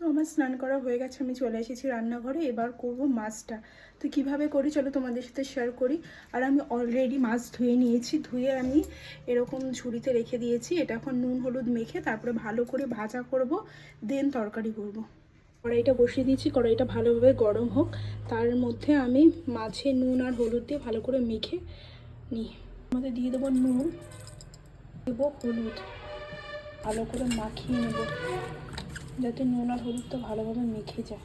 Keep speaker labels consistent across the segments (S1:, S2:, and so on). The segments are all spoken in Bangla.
S1: তো আমার স্নান করা হয়ে গেছে, আমি চলে এসেছি রান্নাঘরে। এবার করব মাছটা। তো কিভাবে করি চলো তোমাদের সাথে শেয়ার করি। আর আমি অলরেডি মাছ ধুয়ে নিয়েছি, ধুয়ে আমি এরকম ঝুড়িতে রেখে দিয়েছি। এটা এখন নুন হলুদ মেখে তারপরে ভালো করে ভাজা করব, দেন তরকারি করব। কড়াইটা বসিয়ে দিয়েছি, কড়াইটা ভালোভাবে গরম হোক। তার মধ্যে আমি মাছে নুন আর হলুদ দিয়ে ভালো করে মেখে নিই। মধ্যে দিয়ে দেবো নুন, দেবো হলুদ, ভালো করে মাখিয়ে নেব যাতে নুন আর হলুদটা ভালোভাবে মেখে যায়।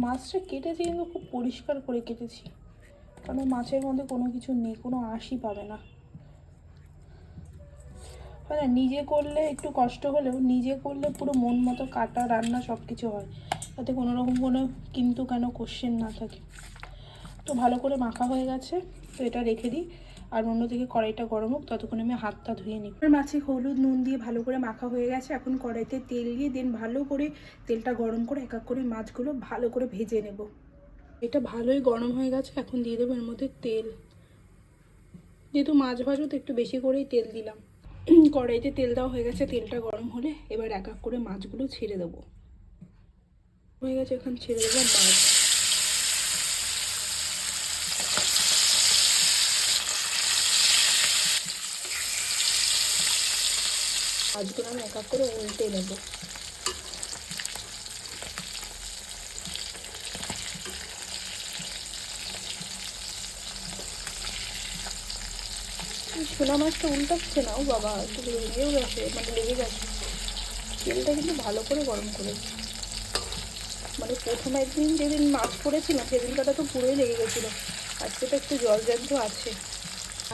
S1: মাছটা কেটেছি কিন্তু খুব পরিষ্কার করে কেটেছি, কারণ মাছের মধ্যে কোনো কিছু নেই, কোনো আঁশই পাবে না। হ্যাঁ, নিজে করলে একটু কষ্ট হলেও নিজে করলে পুরো মন মতো কাটা রান্না সব কিছু হয়, তাতে কোনো রকম কোনো কিন্তু কেন কোশ্চেন না থাকে। তো ভালো করে মাখা হয়ে গেছে, তো এটা রেখে দিই। আর অন্যদিকে কড়াইটা গরম হোক, ততক্ষণে আমি হাতটা ধুয়ে নিই। মাছে হলুদ নুন দিয়ে ভালো করে মাখা হয়ে গেছে। এখন কড়াইতে তেল দিয়ে দেন ভালো করে তেলটা গরম করে এক এক করে মাছগুলো ভালো করে ভেজে নেব। এটা ভালোই গরম হয়ে গেছে, এখন দিয়ে দেবো এর মধ্যে তেল। যেহেতু মাছ ভাজো তো একটু বেশি করেই তেল দিলাম। কড়াইতে তেল দেওয়া হয়ে গেছে, তেলটা গরম হলে এবার এক এক করে মাছগুলো ছেড়ে দেবো। হয়ে গেছে, এখন ছেড়ে দেবো মাছ। মাছগুলো আমি এক এক করে উল্টে নেবো। সোনা মাছটা উল্টাচ্ছে না, ও বাবা একটু লেগেও গেছে, মানে লেগে গেছে। তেলটা কিন্তু ভালো করে গরম করেছি। মানে প্রথম একদিন যেদিন মাছ পড়েছিলাম সেদিনটা তো পুরোই লেগে গেছিলো, আজকে তো একটু জল জ্যান্ত আছে।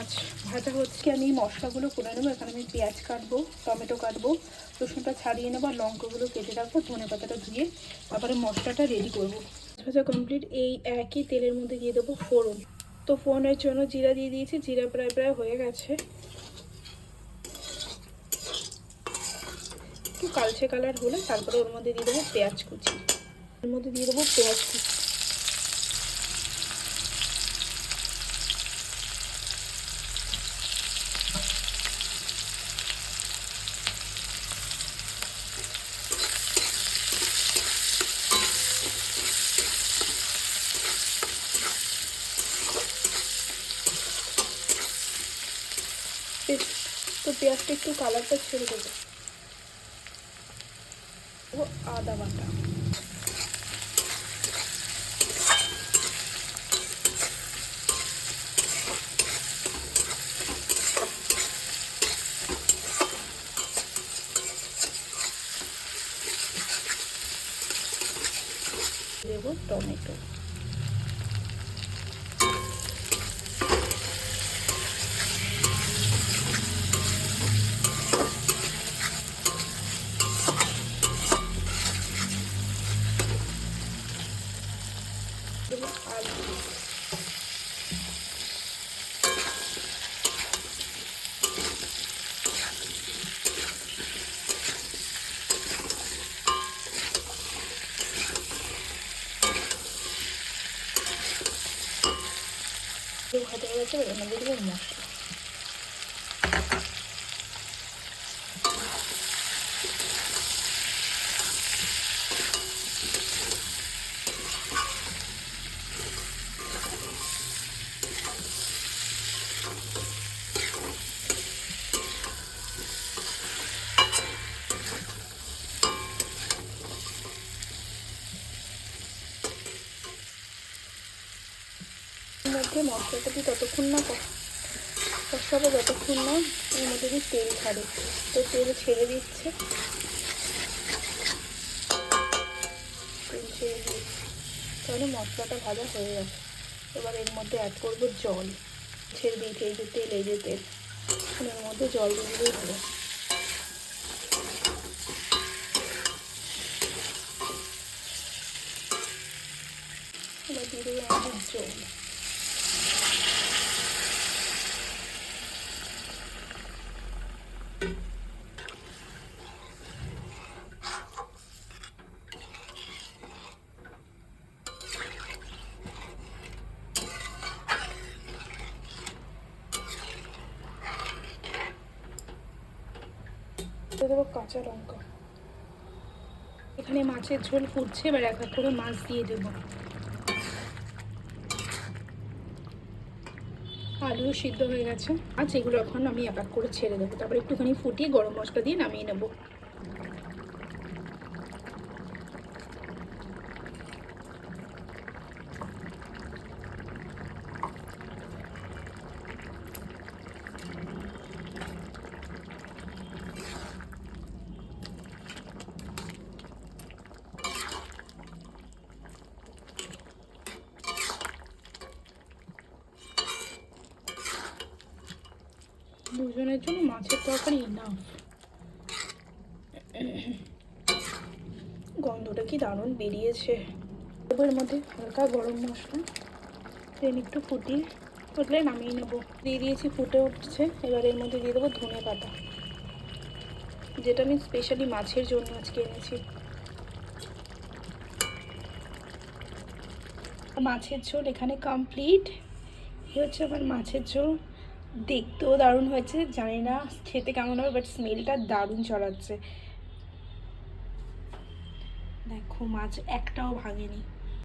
S1: আচ্ছা, ভাজা হচ্ছে, আমি মশলাগুলো করে নেবো। এখানে আমি পেঁয়াজ কাটবো, টমেটো কাটবো, রসুনটা ছাড়িয়ে নেবো, আর লঙ্কাগুলো কেটে রাখবো, ধনে পাতাটা ধুয়ে তারপরে মশলাটা রেডি করবো। ভাজা কমপ্লিট। এই একই তেলের মধ্যে দিয়ে দেবো ফোড়ন। তো ফোড়নের জন্য জিরা দিয়ে দিয়েছি, জিরা প্রায় প্রায় হয়ে গেছে। একটু কালচে কালার হলে তারপরে ওর মধ্যে দিয়ে দেবো পেঁয়াজ কুচি। এর মধ্যে দিয়ে দেবো পেঁয়াজ কুচি। তো পেঁয়াজটা একটু কালারটা ছেড়ে দেবো। আদা বাটা, দেবো টমেটো, দেবো আলু, ভাজা হয়ে গেছে। এর মধ্যে দেবো মশলা। মধ্যে মশলাটা দিয়ে ততক্ষণ না কষাবো যতক্ষণ না এর মধ্যে দিয়ে তেল ছাড়ে। তো তেল ছেড়ে দিচ্ছে, তেল ছেড়ে দিচ্ছে, তাহলে মশলাটা ভাজা হয়ে গেছে। এবার এর মধ্যে অ্যাড করবো জল। ছেড়ে দিয়েছি, এই যে তেল, এই যে তেল, এর মধ্যে জল দিয়ে দিলেই হবে। এবার দিয়ে দেবো আমাদের জল। দেবো কাঁচা লঙ্কা। এখানে মাছের ঝোল ফুটছে, এবার এক এক করে মাছ দিয়ে দেবো। আলুও সিদ্ধ হয়ে গেছে। আচ্ছা, এগুলো এখন আমি এক এক করে ছেড়ে দেবো, তারপর একটুখানি ফুটিয়ে গরম মশলা দিয়ে নামিয়ে নেবো। দুজনের জন্য মাছের তরকারি ইনাফ। গন্ধটা কি দারুণ বেরিয়েছে। এর মধ্যে হালকা গরম মশলা দেন একটু ফুটিয়ে ফুটলে নামিয়ে নেবো। দিয়ে দিয়েছি, ফুটে উঠছে। এবার এর মধ্যে দিয়ে দেবো ধনে পাতা, যেটা আমি স্পেশালি মাছের জন্য আজকে এনেছি। মাছের ঝোল এখানে কমপ্লিট। এই হচ্ছে আমার মাছের ঝোল। দেখতেও দারুণ হয়েছে, জানি না খেতে কেমন হবে, বাট স্মেলটা দারুণ ছড়াচ্ছে। দেখো মাছ একটাও ভাঙেনি।